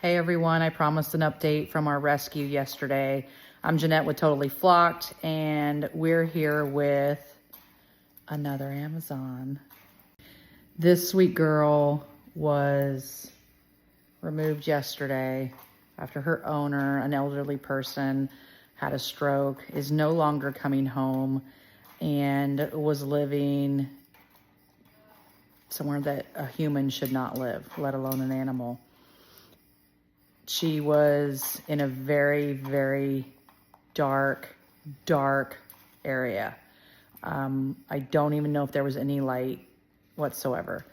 Hey everyone, I promised an update from our rescue yesterday. I'm Jeanette with Totally Flocked, and we're here with another Amazon. This sweet girl was removed yesterday after her owner, an elderly person, had a stroke, is no longer coming home, and was living somewhere that a human should not live, let alone an animal. She was in a very, very dark area. I don't even know if there was any light whatsoever.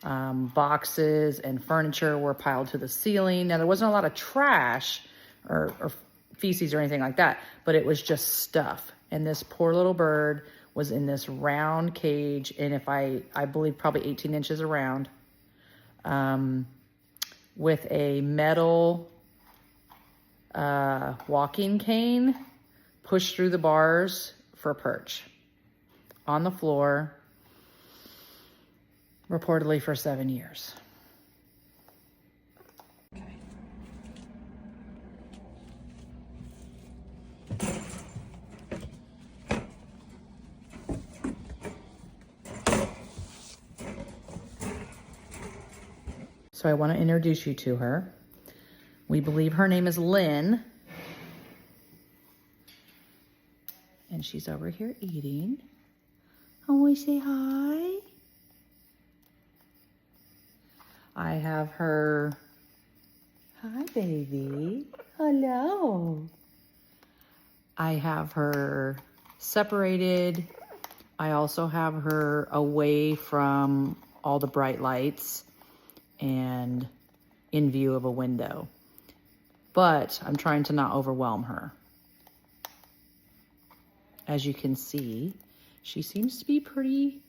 Boxes and furniture were piled to the ceiling. Now, there wasn't a lot of trash or feces or anything like that, but it was just stuff. And this poor little bird was in this round cage, and I believe probably 18 inches around, with a metal walking cane pushed through the bars for a perch on the floor, reportedly for 7 years. So I want to introduce you to her. We believe her name is Lynn. And she's over here eating. Always say hi. I have her. Hi, baby. Hello. I have her separated. I also have her away from all the bright lights and in view of a window. But I'm trying to not overwhelm her. As you can see, she seems to be pretty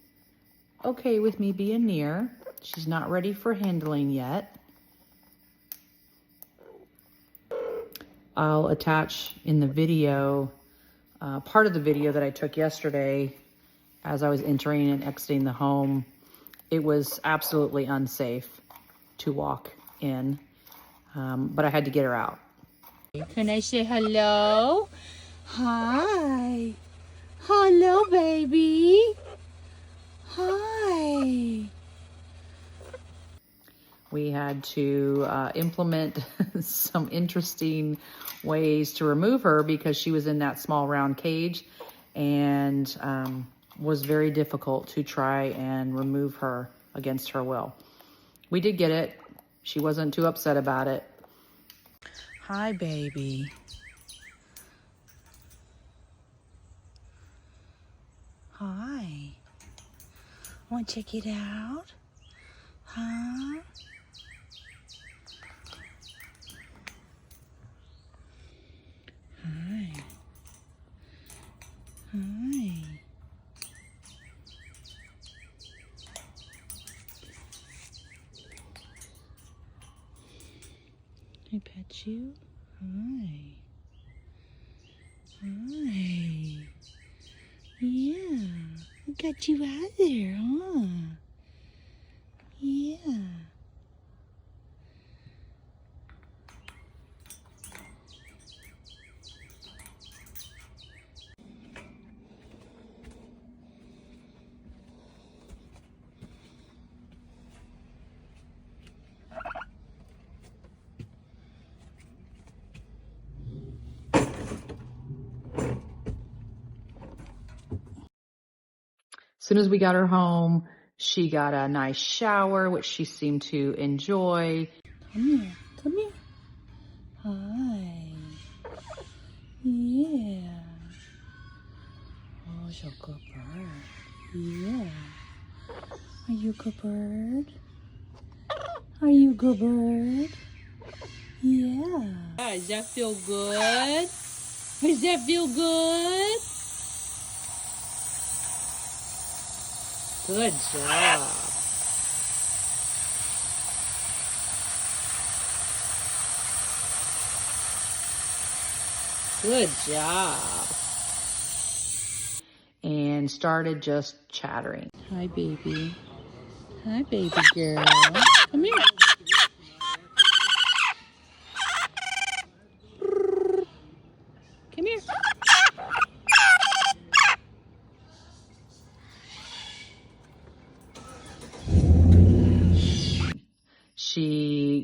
okay with me being near. She's not ready for handling yet. I'll attach in the video, part of the video that I took yesterday as I was entering and exiting the home. It was absolutely unsafe to walk in, but I had to get her out. Can I say hello? Hi. Hello, baby. Hi. We had to implement some interesting ways to remove her because she was in that small round cage, and was very difficult to try and remove her against her will. We did get it. She wasn't too upset about it. Hi, baby. Hi. Want to check it out? Huh? Hi. Hi. Can I pet you? Hi. Hi. Yeah. I got you out there, huh? Yeah. As soon as we got her home, she got a nice shower, which she seemed to enjoy. Come here. Come here. Hi. Yeah. Oh, she's a good bird. Yeah. Are you a good bird? Are you a good bird? Yeah. Does that feel good? Does that feel good? Good job. Good job. And started just chattering. Hi, baby. Hi, baby girl. Come here.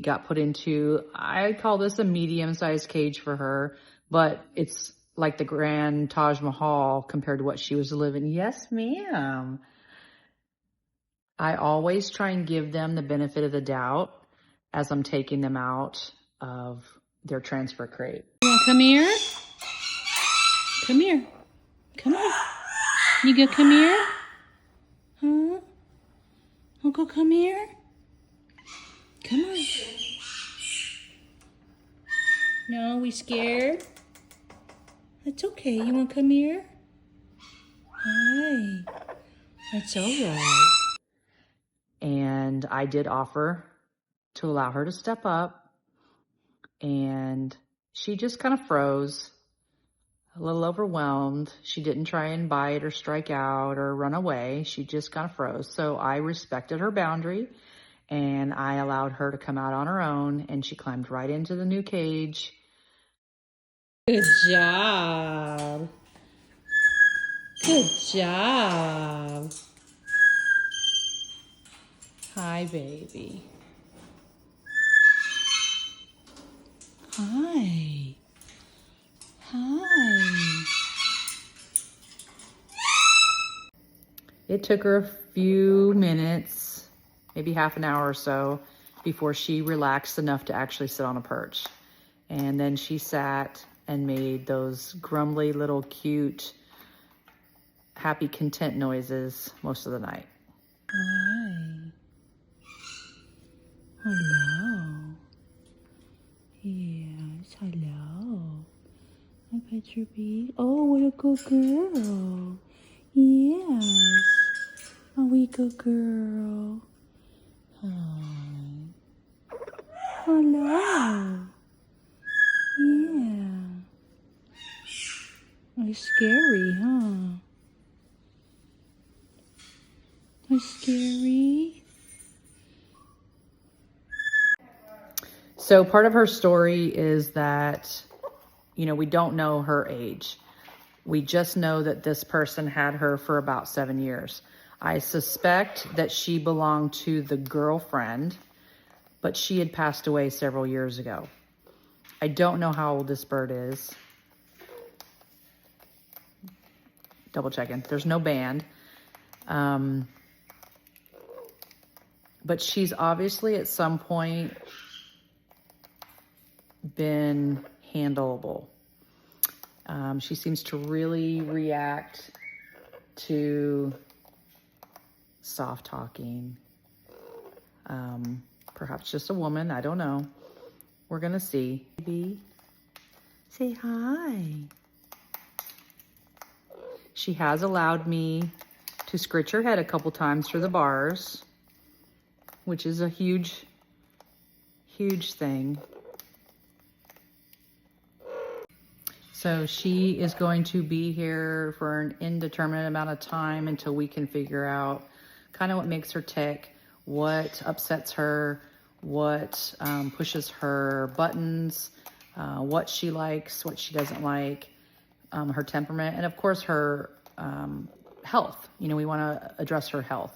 got put into, I call this a medium-sized cage for her, but it's like the Grand Taj Mahal compared to what she was living. Yes, ma'am. I always try and give them the benefit of the doubt as I'm taking them out of their transfer crate. You want to come here? Come here. Come on. You go come here? Huh? Uncle, come here? Come on. No, we scared? That's okay. You want to come here? Hi. That's all right. And I did offer to allow her to step up, and she just kind of froze, a little overwhelmed. She didn't try and bite or strike out or run away. She just kind of froze. So I respected her boundary, and I allowed her to come out on her own, and she climbed right into the new cage. Good job. Good job. Hi, baby. Hi. Hi. It took her a few minutes, maybe half an hour or so, before she relaxed enough to actually sit on a perch. And then she sat and made those grumbly little cute, happy, content noises most of the night. Hi. Hello. Yes, hello. I pet your beak. Oh, what a good girl. Yes. A wee good girl. Hi. Hello. Yeah. It's scary, huh? It's scary. So part of her story is that, you know, we don't know her age. We just know that this person had her for about 7 years. I suspect that she belonged to the girlfriend, but she had passed away several years ago. I don't know how old this bird is. Double checking. There's no band. But she's obviously at some point been handleable. She seems to really react to soft talking. Perhaps just a woman, I don't know. We're gonna see. Baby, say hi. She has allowed me to scritch her head a couple times through the bars, which is a huge, huge thing. So she is going to be here for an indeterminate amount of time until we can figure out kind of what makes her tick, what upsets her, what pushes her buttons, what she likes, what she doesn't like, her temperament, and of course her health. You know, we want to address her health.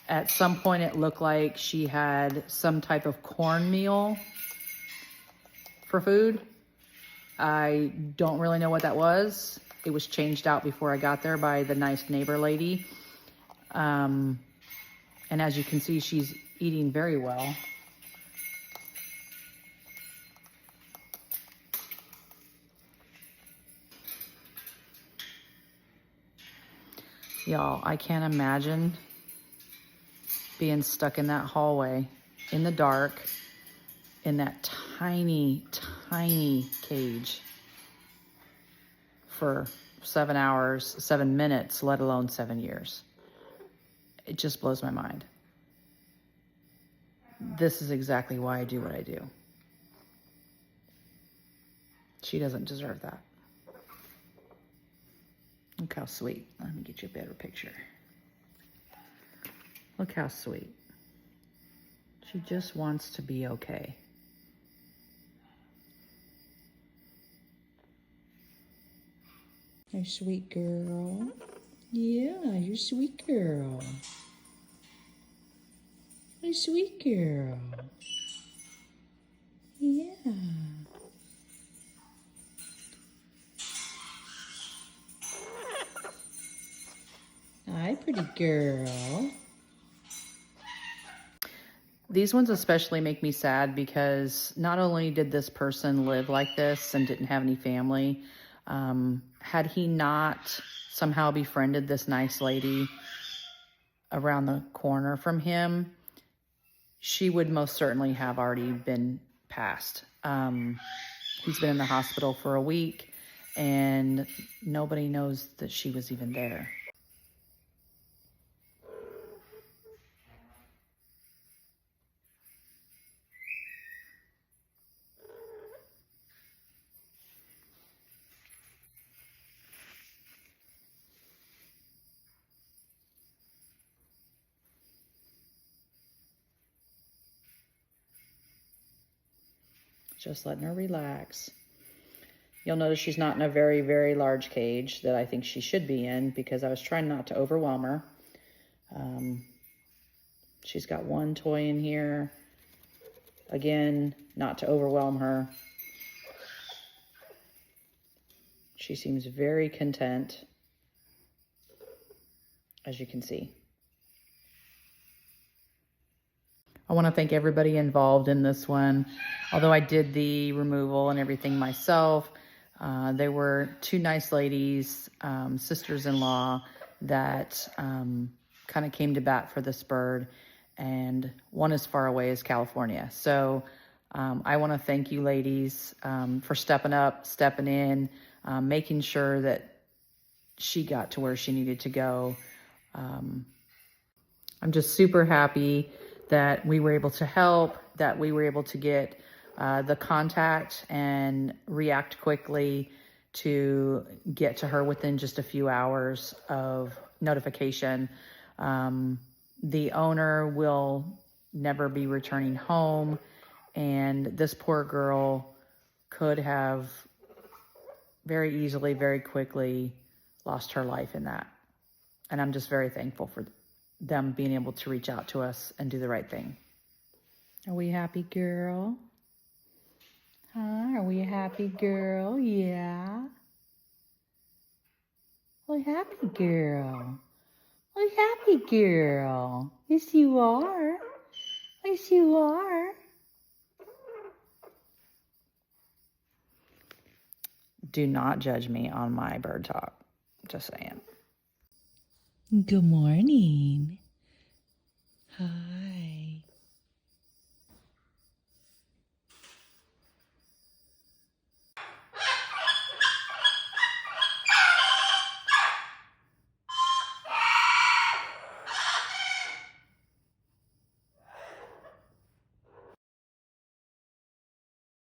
At some point it looked like she had some type of cornmeal for food. I don't really know what that was. It was changed out before I got there by the nice neighbor lady. And as you can see, she's eating very well. Y'all, I can't imagine being stuck in that hallway in the dark in that tiny, tiny cage for 7 hours, 7 minutes, let alone 7 years. It just blows my mind. This is exactly why I do what I do. She doesn't deserve that. Look how sweet. Let me get you a better picture. Look how sweet. She just wants to be okay. You're a sweet girl. Yeah, you're a sweet girl. You're a sweet girl. Pretty girl. These ones especially make me sad because not only did this person live like this and didn't have any family, had he not somehow befriended this nice lady around the corner from him, she would most certainly have already been passed. He's been in the hospital for a week and nobody knows that she was even there. Just letting her relax. You'll notice she's not in a very, very large cage that I think she should be in because I was trying not to overwhelm her. She's got one toy in here. Again, not to overwhelm her. She seems very content, as you can see. I want to thank everybody involved in this one. Although I did the removal and everything myself, there were two nice ladies, sisters-in-law, that kind of came to bat for this bird, and one as far away as California. So I want to thank you ladies for stepping up, stepping in, making sure that she got to where she needed to go. I'm just super happy that we were able to help, that we were able to get the contact and react quickly to get to her within just a few hours of notification. The owner will never be returning home, and this poor girl could have very easily, very quickly lost her life in that. And I'm just very thankful for them being able to reach out to us and do the right thing. Are we happy, girl? Huh? Are we a happy girl? Yeah. Are we happy, girl? Are we happy, girl? Yes, you are. Yes, you are. Do not judge me on my bird talk. Just saying. Good morning. Hi.